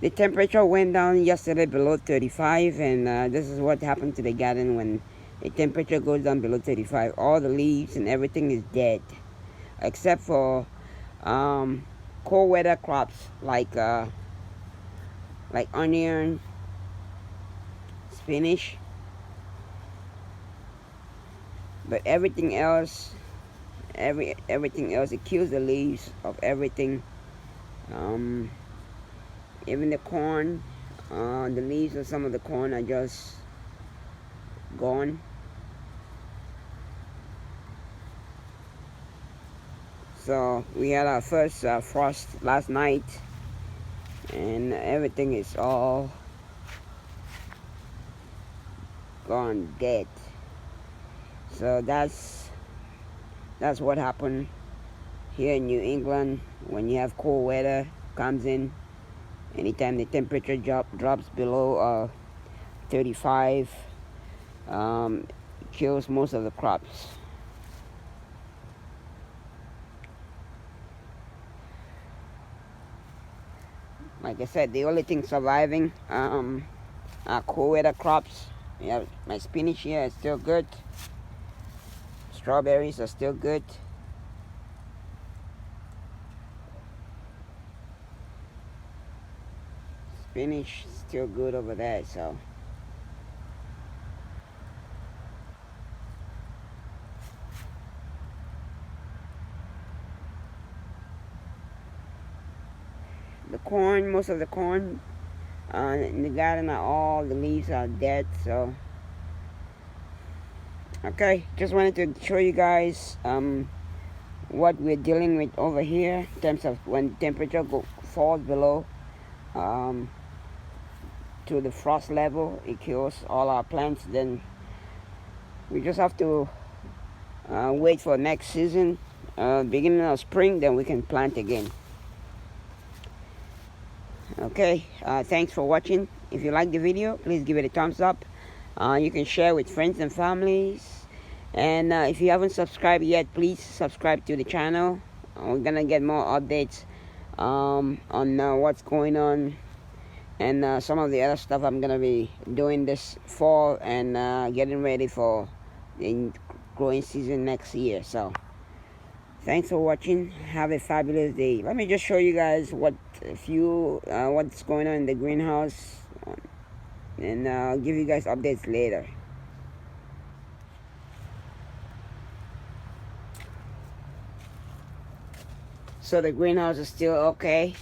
The temperature went down yesterday below 35, and this is what happened to the garden when the temperature goes down below 35. All the leaves and everything is dead, except for cold weather crops like onion, spinach, but everything else, everything else, it kills the leaves of everything. Even the corn, the leaves of some of the corn are just gone. So we had our first frost last night, and everything is all gone dead. So that's what happened here in New England when you have cold weather comes in. Anytime the temperature drops below 35, it kills most of the crops. Like I said, the only thing surviving are cold weather crops. Yeah, my spinach here is still good. Strawberries are still good. Spinach is still good over there, so. The corn, most of the corn in the garden all the leaves are dead, so. Okay, just wanted to show you guys what we're dealing with over here in terms of when temperature falls below to the frost level. It kills all our plants. Then we just have to wait for next season, beginning of spring, then we can plant again. Okay, thanks for watching. If you like the video, please give it a thumbs up. You can share with friends and families. And if you haven't subscribed yet, please subscribe to the channel. We're gonna get more updates on what's going on and some of the other stuff I'm gonna be doing this fall and getting ready for the growing season next year. So thanks for watching. Have a fabulous day. Let me just show you guys what's going on in the greenhouse, and I'll give you guys updates later. So the greenhouse is still okay.